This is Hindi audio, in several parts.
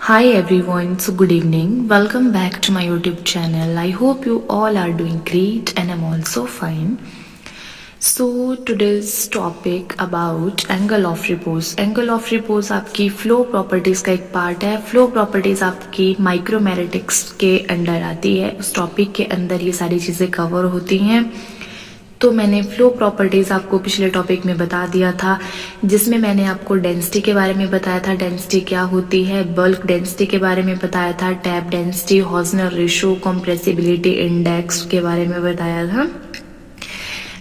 Hi everyone, so good evening. Welcome back to my YouTube channel. I hope you all are doing great and I'm also fine. So today's topic about angle of repose. Angle of repose आपकी flow properties का एक part है. Flow properties आपकी micromeritics के अंडर आती है. उस टॉपिक के अंदर ये सारी चीज़ें कवर होती हैं. तो मैंने फ्लो प्रॉपर्टीज़ आपको पिछले टॉपिक में बता दिया था, जिसमें मैंने आपको डेंसिटी के बारे में बताया था, डेंसिटी क्या होती है, बल्क डेंसिटी के बारे में बताया था, tap density, Hausner ratio, compressibility index के बारे में बताया था.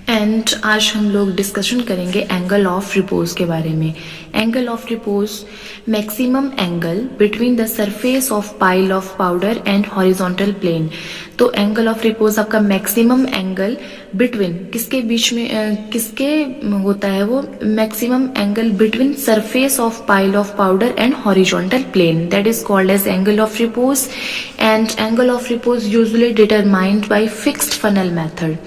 एंड आज हम लोग डिस्कशन करेंगे एंगल ऑफ रिपोज के बारे में. Angle of repose, maximum angle between the surface of pile of powder and horizontal plane. तो एंगल ऑफ रिपोज आपका मैक्सिमम एंगल बिटवीन किसके बीच में किसके होता है, वो maximum angle between surface of pile of powder and horizontal plane, that is called as angle of repose. And angle of repose usually determined by fixed funnel method.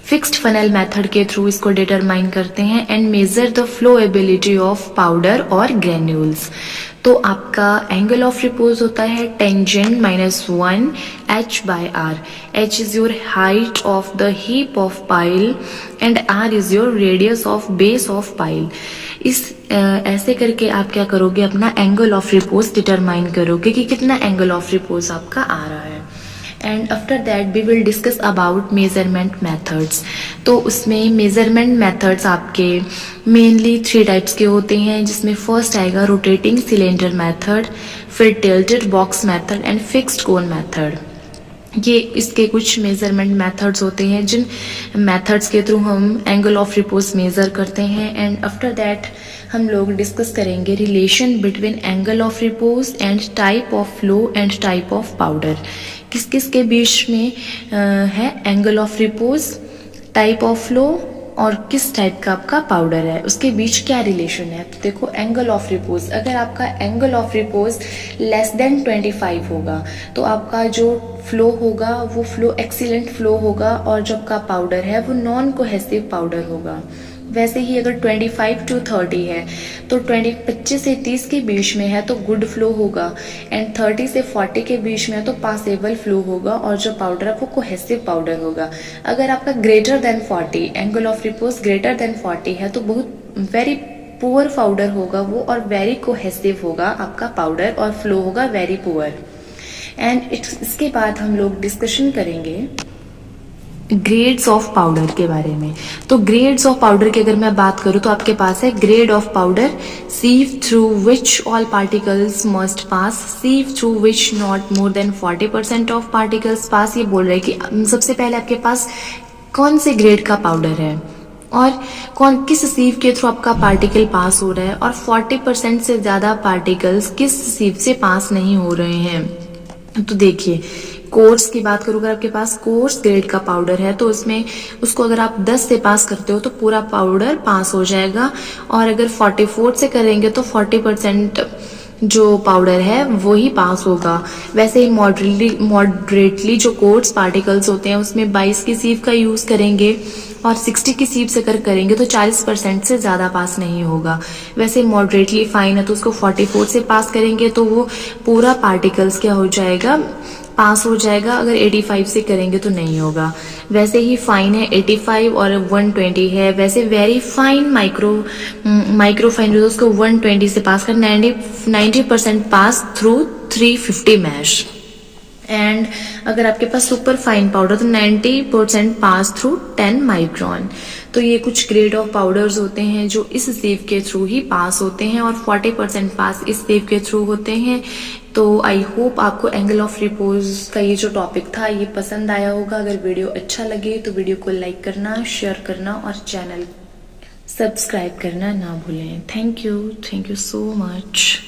Fixed funnel method के थ्रू इसको डिटरमाइन करते हैं and measure the flowability of powder और ग्रेन्यूल्स. तो आपका एंगल ऑफ रिपोज होता है tangent -1 h/r. h is your height of the heap of pile and r is your radius of base of pile. इस ऐसे करके आप क्या करोगे, अपना एंगल ऑफ रिपोज डिटरमाइन करोगे कि कितना एंगल ऑफ रिपोज आपका आ रहा है. And after that we will discuss about measurement methods. तो उसमें मेजरमेंट मेथड्स आपके मेनली 3 टाइप्स के होते हैं, जिसमें फर्स्ट आएगा रोटेटिंग सिलेंडर मेथड, फिर tilted box method and fixed cone method. ये इसके कुछ मेजरमेंट मेथड्स होते हैं जिन मेथड्स के थ्रू हम एंगल ऑफ रिपोज मेजर करते हैं. एंड आफ्टर दैट हम लोग डिस्कस करेंगे relation between angle of repose and type of flow and type of powder. किस किस के बीच में है angle of repose, type of flow और किस टाइप का आपका पाउडर है, उसके बीच क्या रिलेशन है. तो देखो, एंगल ऑफ रिपोज, अगर आपका angle of repose less than 25 होगा तो आपका जो फ्लो होगा वो फ्लो एक्सीलेंट फ्लो होगा और जो आपका पाउडर है वो नॉन कोहेसिव पाउडर होगा. वैसे ही अगर 25 to 30 है तो 25 से 30 के बीच में है तो गुड फ्लो होगा, एंड 30 से 40 के बीच में है तो पासेबल फ्लो होगा और जो पाउडर है वो कोहेसिव पाउडर होगा. अगर आपका greater than 40, angle of repose greater than 40 है तो बहुत वेरी पुअर पाउडर होगा वो और वेरी कोहेसिव होगा आपका पाउडर और फ्लो होगा वेरी पुअर. एंड इसके बाद हम लोग डिस्कशन करेंगे ग्रेड्स ऑफ पाउडर के बारे में. तो ग्रेड्स ऑफ पाउडर की अगर मैं बात करूं तो आपके पास है grade of powder, sieve through which all particles must pass, sieve through which not more than 40% of particles pass. ये बोल रहे हैं कि सबसे पहले आपके पास कौन से ग्रेड का पाउडर है और कौन किस सीव के थ्रू आपका पार्टिकल पास हो रहा है, और 40% से ज्यादा पार्टिकल्स किस सीव से पास नहीं हो रहे हैं. तो देखिए, कोर्स की बात करूँ, अगर आपके पास कोर्स ग्रेड का पाउडर है तो उसमें उसको अगर आप 10 से पास करते हो तो पूरा पाउडर पास हो जाएगा, और अगर 44 से करेंगे तो 40% जो पाउडर है वो ही पास होगा. वैसे ही मॉडरेटली जो कोर्स पार्टिकल्स होते हैं उसमें 22 की सीव का यूज करेंगे और 60 की सीव से करेंगे तो 40% से ज्यादा पास नहीं होगा. वैसे मॉडरेटली फाइन है तो उसको 44 से पास करेंगे तो वो पूरा पार्टिकल्स क्या हो जाएगा, पास हो जाएगा. अगर 85 से करेंगे तो नहीं होगा. वैसे ही फाइन है 85 और 120 है. वैसे वेरी फाइन माइक्रो फाइन जो उसको 120 से पास कर 90% पास थ्रू 350 मैश. एंड अगर आपके पास सुपर फाइन पाउडर तो 90% पास थ्रू 10 माइक्रोन. तो ये कुछ ग्रेड ऑफ पाउडर्स होते हैं जो इस सीव के थ्रू ही पास होते हैं और 40% पास इस सीव के थ्रू होते हैं. तो आई होप आपको एंगल ऑफ रिपोज का ये जो टॉपिक था ये पसंद आया होगा. अगर वीडियो अच्छा लगे तो वीडियो को लाइक करना, शेयर करना और चैनल सब्सक्राइब करना ना भूलें. Thank you so much.